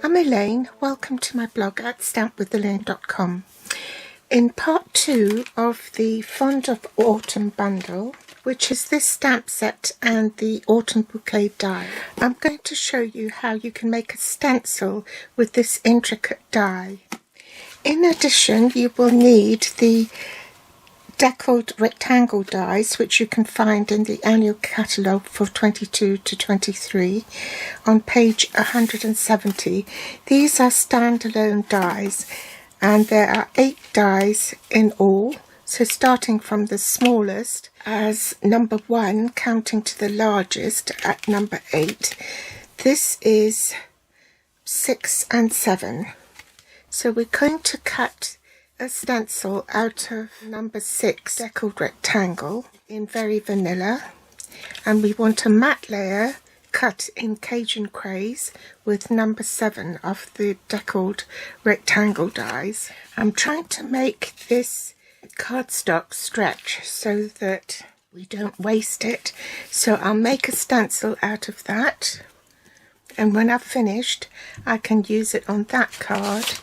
I'm Elaine, welcome to my blog at stampwithelaine.com. In part 2 of the Fond of Autumn bundle, which is this stamp set and the autumn bouquet die, I'm going to show you how you can make a stencil with this intricate die. In addition, you will need the deckled rectangle dies, which you can find in the annual catalogue for 22 to 23 on page 170. These are standalone dies, and there are 8 dies in all. So starting from the smallest as number 1, counting to the largest at number 8, this is 6 and 7. So we're going to cut a stencil out of number 6 deckled rectangle in Very Vanilla, and we want a matte layer cut in Cajun Craze with number 7 of the deckled rectangle dies. I'm trying to make this cardstock stretch so that we don't waste it, so I'll make a stencil out of that, and when I've finished I can use it on that card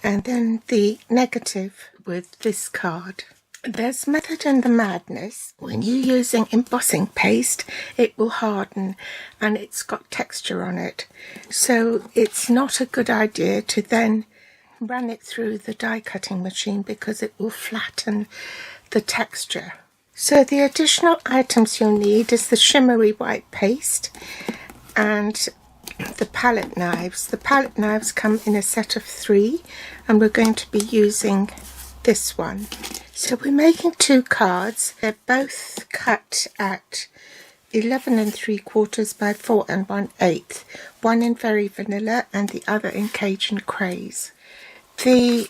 and then the negative with this card. There's method in the madness. When you're using embossing paste, it will harden and it's got texture on it. So it's not a good idea to then run it through the die cutting machine because it will flatten the texture. So the additional items you'll need is the shimmery white paste and the palette knives. The palette knives come in a set of 3 and we're going to be using this one. So we're making 2 cards. They're both cut at 11 3/4 by 4 1/8. One in Very Vanilla and the other in Cajun Craze. The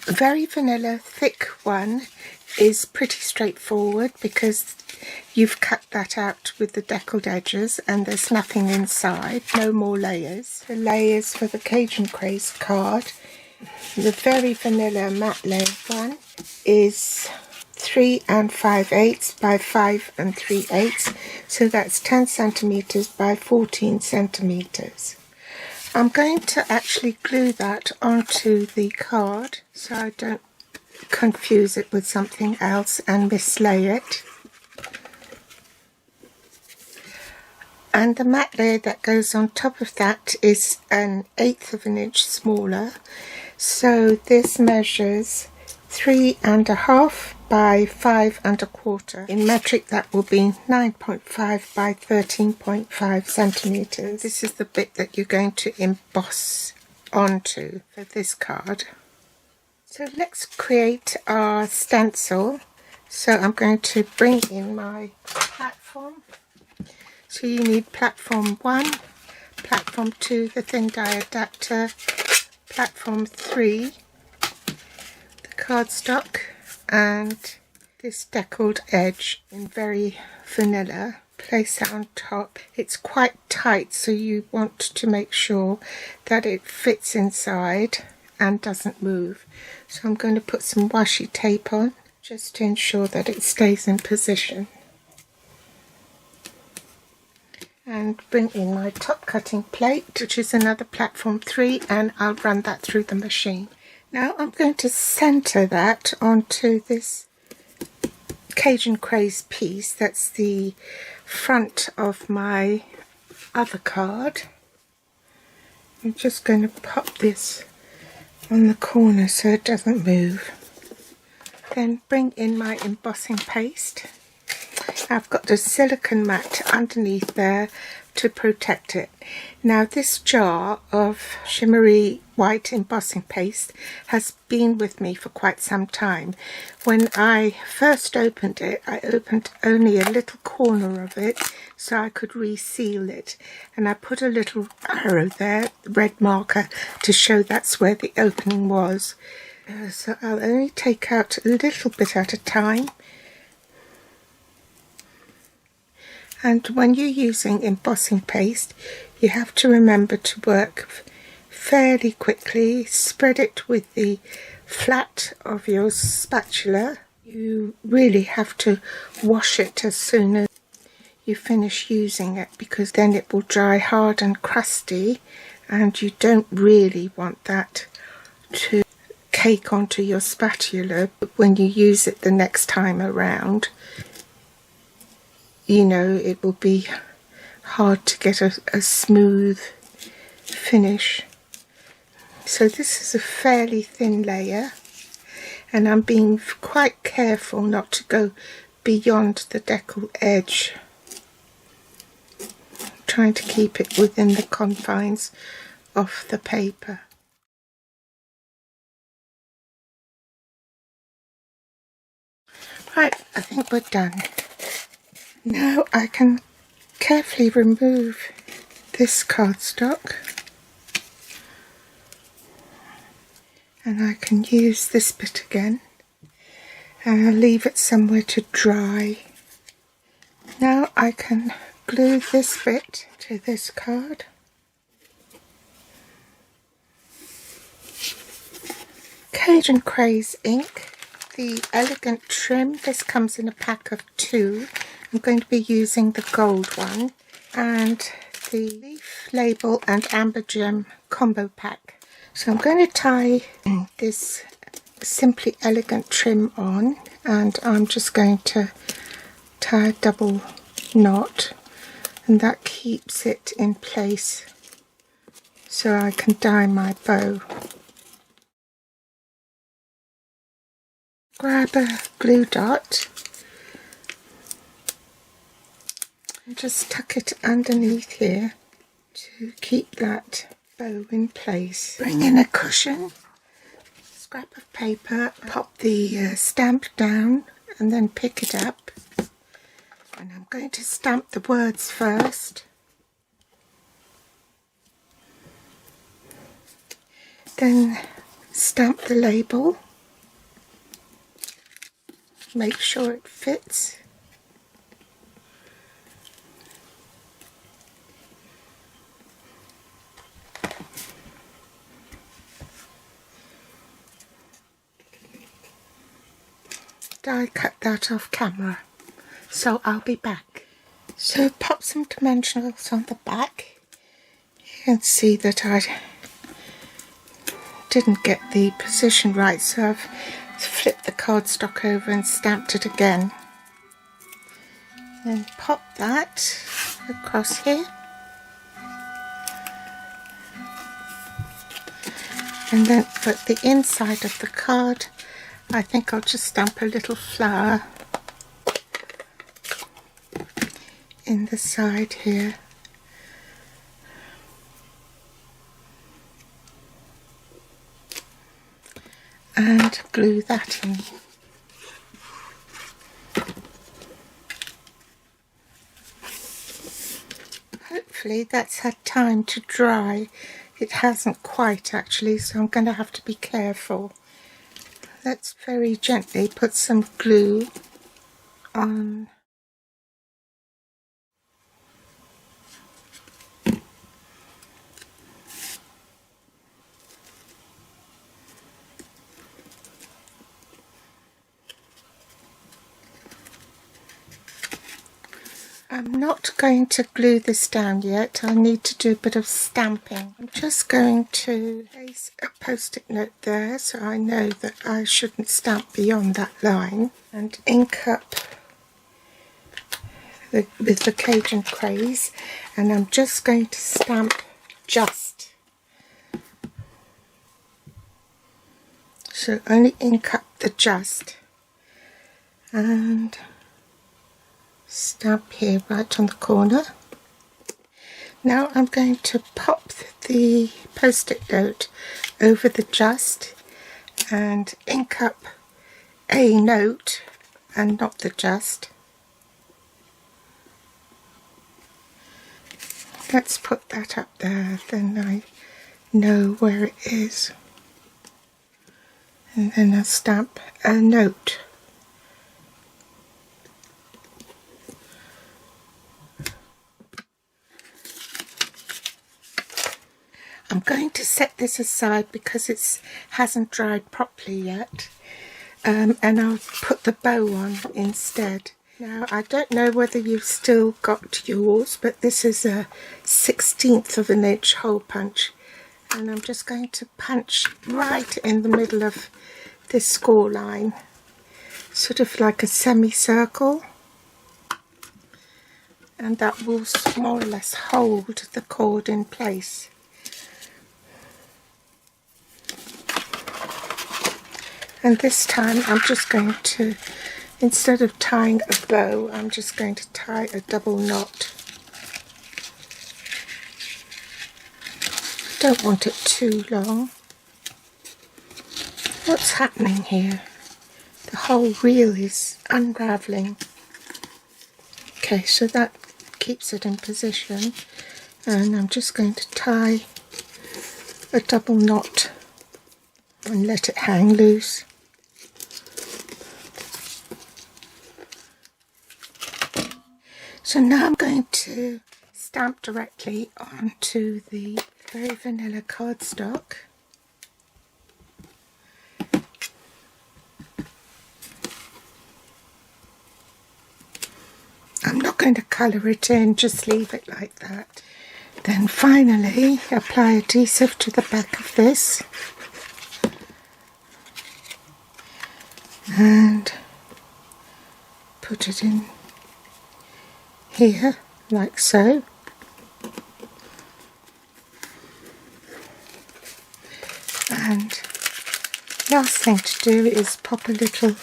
Very Vanilla thick one is pretty straightforward because you've cut that out with the deckled edges and there's nothing inside, no more layers. The layers for the Cajun Craze card, the Very Vanilla matte layer one is 3 5/8 by 5 3/8, so that's 10 centimeters by 14 centimeters. I'm going to actually glue that onto the card so I don't confuse it with something else and mislay it. And the matte layer that goes on top of that is 1/8 of an inch smaller. So this measures 3 1/2 by 5 1/4. In metric that will be 9.5 by 13.5 centimeters. This is the bit that you're going to emboss onto for this card. So let's create our stencil. So I'm going to bring in my platform. So you need platform 1, platform 2, the thin die adapter, platform 3, the cardstock, and this deckled edge in Very Vanilla. Place that on top. It's quite tight, so you want to make sure that it fits inside and doesn't move. So I'm going to put some washi tape on just to ensure that it stays in position. And bring in my top cutting plate, which is another platform 3, and I'll run that through the machine. Now I'm going to center that onto this Cajun Craze piece. That's the front of my other card. I'm just going to pop this on the corner so it doesn't move. Then bring in my embossing paste. I've got the silicone mat underneath there to protect it. Now this jar of shimmery white embossing paste has been with me for quite some time. When I first opened it, I opened only a little corner of it so I could reseal it, and I put a little arrow there, red marker, to show that's where the opening was. So I'll only take out a little bit at a time. And when you're using embossing paste, you have to remember to work fairly quickly. Spread it with the flat of your spatula. You really have to wash it as soon as you finish using it, because then it will dry hard and crusty and you don't really want that to cake onto your spatula when you use it the next time around. You know, it will be hard to get a smooth finish. So this is a fairly thin layer, and I'm being quite careful not to go beyond the decal edge, trying to keep it within the confines of the paper. Right, I think we're done. Now I can carefully remove this cardstock, and I can use this bit again, and I'll leave it somewhere to dry. Now I can glue this bit to this card. Cajun Craze ink, the elegant trim. This comes in a pack of 2. I'm going to be using the gold one, and the leaf label and amber gem combo pack. So I'm going to tie this Simply Elegant trim on, and I'm just going to tie a double knot, and that keeps it in place so I can dye my bow. Grab a glue dot and just tuck it underneath here to keep that bow in place. Bring in a cushion, scrap of paper, pop the stamp down and then pick it up. And I'm going to stamp the words first. Then stamp the label. Make sure it fits. I cut that off camera, so I'll be back. So pop some dimensionals on the back. You can see that I didn't get the position right, so I've flipped the cardstock over and stamped it again. Then pop that across here. And then for the inside of the card, I think I'll just stamp a little flower in the side here. And glue that in. Hopefully that's had time to dry. It hasn't quite actually, so I'm going to have to be careful. Let's very gently put some glue on. I'm not going to glue this down yet. I need to do a bit of stamping. I'm just going to place a post-it note there so I know that I shouldn't stamp beyond that line, and ink up with the Cajun Craze, and I'm just going to stamp just. So only ink up the just, and stamp here right on the corner. Now I'm going to pop the post-it note over the just and ink up a note and not the just. Let's put that up there, then I know where it is. And then I'll stamp a note. I'm going to set this aside because it hasn't dried properly yet, and I'll put the bow on instead. Now I don't know whether you've still got yours, but this is a 1/16 of an inch hole punch, and I'm just going to punch right in the middle of this score line, sort of like a semicircle, and that will more or less hold the cord in place. And this time I'm just going to, instead of tying a bow, I'm just going to tie a double knot. Don't want it too long. What's happening here? The whole reel is unravelling. Okay, so that keeps it in position, and I'm just going to tie a double knot and let it hang loose. So now I'm going to stamp directly onto the very vanilla cardstock. I'm not going to colour it in, just leave it like that. Then finally apply adhesive to the back of this and put it in here like so. And last thing to do is pop a little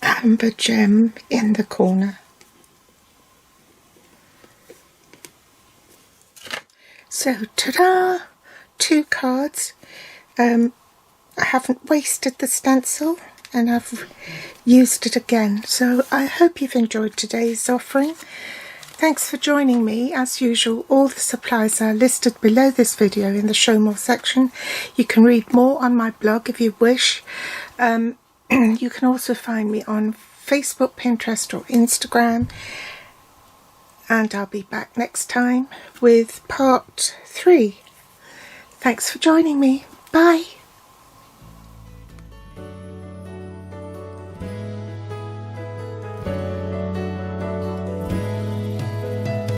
amber gem in the corner. So ta-da! 2 cards. I haven't wasted the stencil and I've used it again. So I hope you've enjoyed today's offering. Thanks for joining me. As usual, all the supplies are listed below this video in the Show More section. You can read more on my blog if you wish. You can also find me on Facebook, Pinterest or Instagram. And I'll be back next time with part 3. Thanks for joining me. Bye.